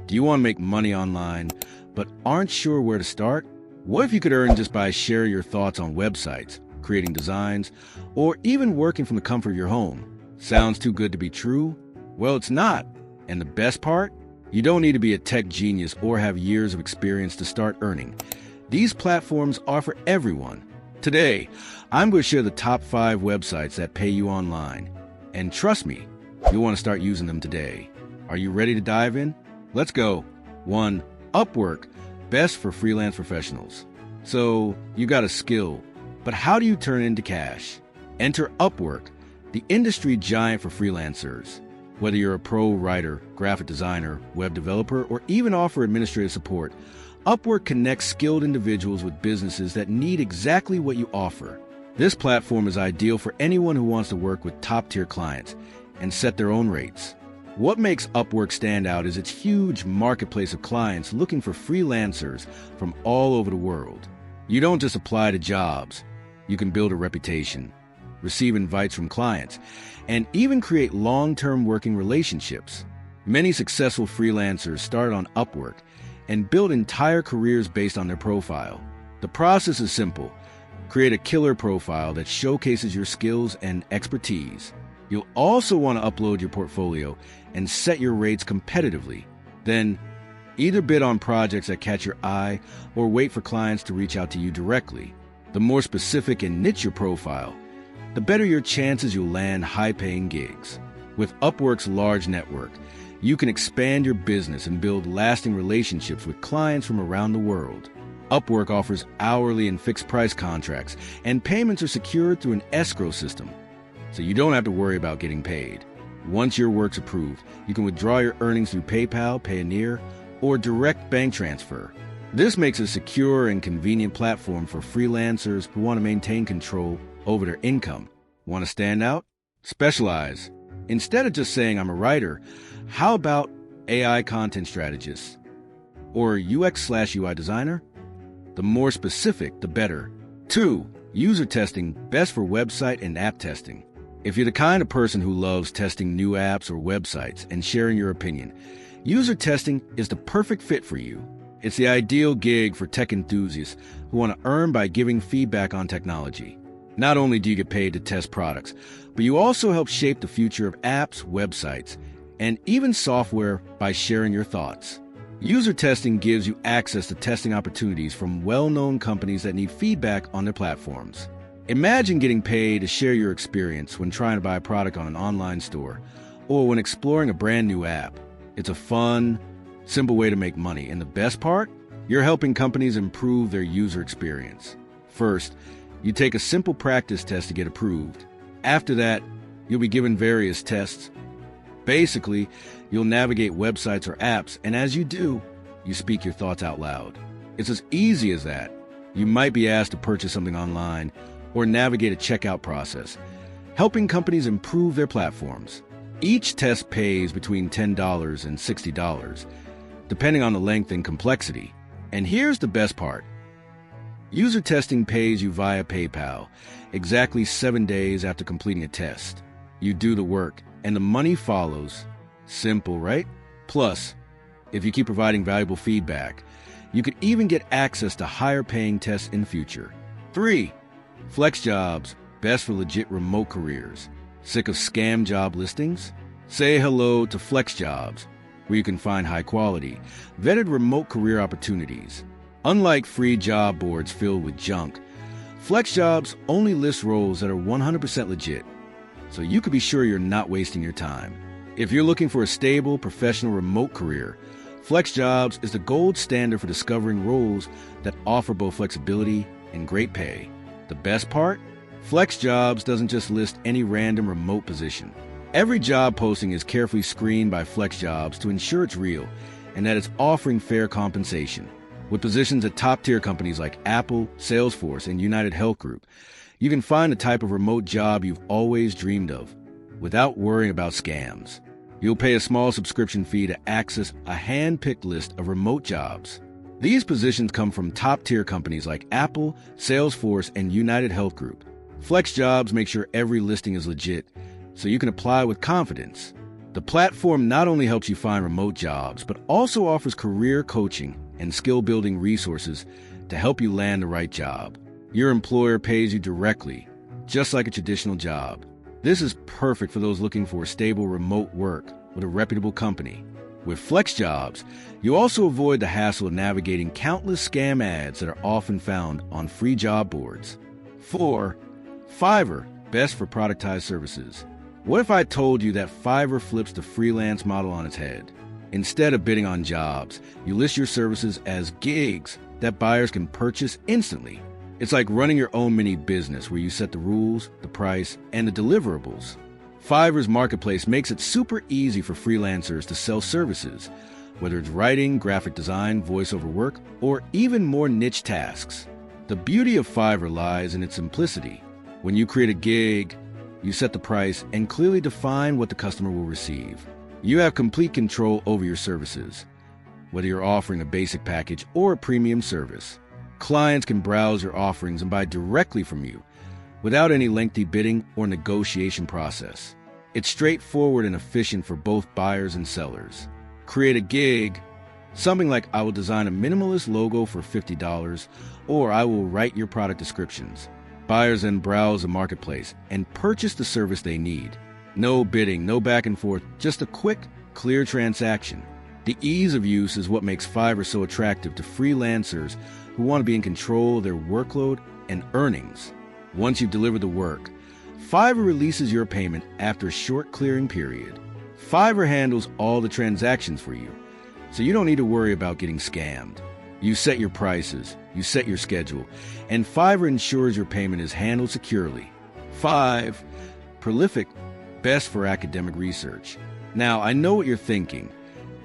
Do you want to make money online, but aren't sure where to start? What if you could earn just by sharing your thoughts on websites, creating designs, or even working from the comfort of your home? Sounds too good to be true? Well, it's not. And the best part? You don't need to be a tech genius or have years of experience to start earning. These platforms are for everyone. Today, I'm going to share the top 5 websites that pay you online. And trust me, you'll want to start using them today. Are you ready to dive in? Let's go. 1. Upwork, best for freelance professionals. So, you got a skill, but how do you turn it into cash? Enter Upwork, the industry giant for freelancers. Whether you're a pro writer, graphic designer, web developer, or even offer administrative support, Upwork connects skilled individuals with businesses that need exactly what you offer. This platform is ideal for anyone who wants to work with top-tier clients and set their own rates. What makes Upwork stand out is its huge marketplace of clients looking for freelancers from all over the world. You don't just apply to jobs. You can build a reputation, receive invites from clients, and even create long-term working relationships. Many successful freelancers start on Upwork and build entire careers based on their profile. The process is simple. Create a killer profile that showcases your skills and expertise. You'll also want to upload your portfolio and set your rates competitively. Then, either bid on projects that catch your eye or wait for clients to reach out to you directly. The more specific and niche your profile, the better your chances you'll land high-paying gigs. With Upwork's large network, you can expand your business and build lasting relationships with clients from around the world. Upwork offers hourly and fixed-price contracts, and payments are secured through an escrow system, so you don't have to worry about getting paid. Once your work's approved, you can withdraw your earnings through PayPal, Payoneer, or direct bank transfer. This makes a secure and convenient platform for freelancers who want to maintain control over their income. Want to stand out? Specialize. Instead of just saying I'm a writer, how about AI content strategist or UX/UI designer? The more specific, the better. 2. User testing, best for website and app testing. If you're the kind of person who loves testing new apps or websites and sharing your opinion, user testing is the perfect fit for you. It's the ideal gig for tech enthusiasts who want to earn by giving feedback on technology. Not only do you get paid to test products, but you also help shape the future of apps, websites, and even software by sharing your thoughts. User testing gives you access to testing opportunities from well-known companies that need feedback on their platforms. Imagine getting paid to share your experience when trying to buy a product on an online store or when exploring a brand new app. It's a fun, simple way to make money, and the best part? You're helping companies improve their user experience. First, you take a simple practice test to get approved. After that, you'll be given various tests. Basically, you'll navigate websites or apps, and as you do, you speak your thoughts out loud. It's as easy as that. You might be asked to purchase something online or navigate a checkout process, helping companies improve their platforms. Each test pays between $10 and $60, depending on the length and complexity. And here's the best part. User testing pays you via PayPal, exactly 7 days after completing a test. You do the work, and the money follows. Simple, right? Plus, if you keep providing valuable feedback, you could even get access to higher-paying tests in future. 3. Flex jobs, best for legit remote careers. Sick of scam job listings? Say hello to Flex Jobs, where you can find high-quality, vetted remote career opportunities. Unlike free job boards filled with junk, Flex Jobs only lists roles that are 100% legit, so you can be sure you're not wasting your time. If you're looking for a stable, professional remote career, Flex Jobs is the gold standard for discovering roles that offer both flexibility and great pay. The best part? Flex Jobs doesn't just list any random remote position. Every job posting is carefully screened by Flex Jobs to ensure it's real and that it's offering fair compensation. With positions at top-tier companies like Apple, Salesforce, and United Health Group, you can find the type of remote job you've always dreamed of without worrying about scams. You'll pay a small subscription fee to access a hand-picked list of remote jobs. These positions come from top-tier companies like Apple, Salesforce, and United Health Group. Flex Jobs make sure every listing is legit, so you can apply with confidence. The platform not only helps you find remote jobs, but also offers career coaching and skill-building resources to help you land the right job. Your employer pays you directly, just like a traditional job. This is perfect for those looking for stable remote work with a reputable company. With FlexJobs, you also avoid the hassle of navigating countless scam ads that are often found on free job boards. 4. Fiverr, best for productized services. What if I told you that Fiverr flips the freelance model on its head? Instead of bidding on jobs, you list your services as gigs that buyers can purchase instantly. It's like running your own mini business where you set the rules, the price, and the deliverables. Fiverr's marketplace makes it super easy for freelancers to sell services, whether it's writing, graphic design, voiceover work, or even more niche tasks. The beauty of Fiverr lies in its simplicity. When you create a gig, you set the price and clearly define what the customer will receive. You have complete control over your services, whether you're offering a basic package or a premium service. Clients can browse your offerings and buy directly from you without any lengthy bidding or negotiation process. It's straightforward and efficient for both buyers and sellers. Create a gig, something like I will design a minimalist logo for $50, or I will write your product descriptions. Buyers then browse the marketplace and purchase the service they need. No bidding, no back and forth, just a quick, clear transaction. The ease of use is what makes Fiverr so attractive to freelancers who want to be in control of their workload and earnings. Once you've delivered the work, Fiverr releases your payment after a short clearing period. Fiverr handles all the transactions for you, so you don't need to worry about getting scammed. You set your prices, you set your schedule, and Fiverr ensures your payment is handled securely. 5. Prolific, best for academic research. Now, I know what you're thinking.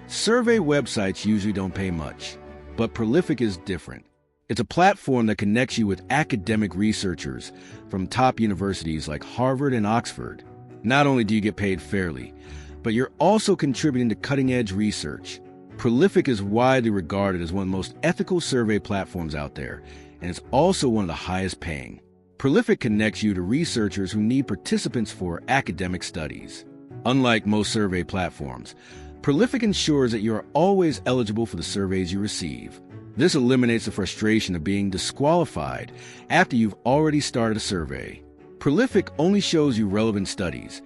Survey websites usually don't pay much, but Prolific is different. It's a platform that connects you with academic researchers from top universities like Harvard and Oxford. Not only do you get paid fairly, but you're also contributing to cutting-edge research. Prolific is widely regarded as one of the most ethical survey platforms out there, and it's also one of the highest paying. Prolific connects you to researchers who need participants for academic studies. Unlike most survey platforms, Prolific ensures that you are always eligible for the surveys you receive. This eliminates the frustration of being disqualified after you've already started a survey. Prolific only shows you relevant studies,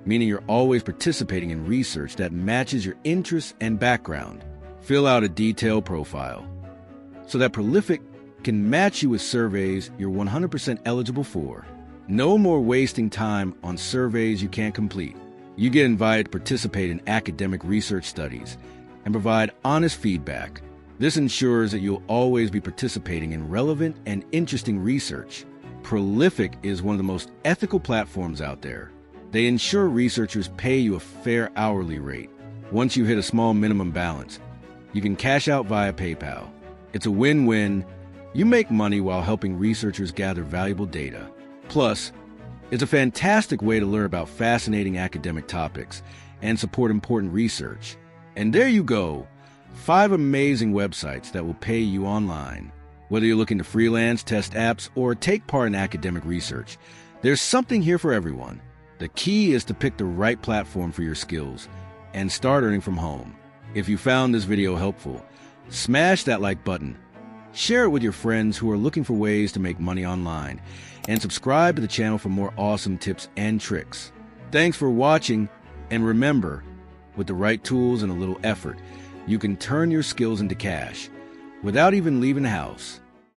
meaning you're always participating in research that matches your interests and background. Fill out a detailed profile so that Prolific can match you with surveys you're 100% eligible for. No more wasting time on surveys you can't complete. You get invited to participate in academic research studies and provide honest feedback. This ensures that you'll always be participating in relevant and interesting research. Prolific is one of the most ethical platforms out there. They ensure researchers pay you a fair hourly rate. Once you hit a small minimum balance, you can cash out via PayPal. It's a win-win. You make money while helping researchers gather valuable data. Plus, it's a fantastic way to learn about fascinating academic topics and support important research. And there you go, 5 amazing websites that will pay you online. Whether you're looking to freelance, test apps, or take part in academic research, there's something here for everyone. The key is to pick the right platform for your skills and start earning from home. If you found this video helpful, smash that like button, share it with your friends who are looking for ways to make money online, and subscribe to the channel for more awesome tips and tricks. Thanks for watching, and remember, with the right tools and a little effort, you can turn your skills into cash without even leaving the house.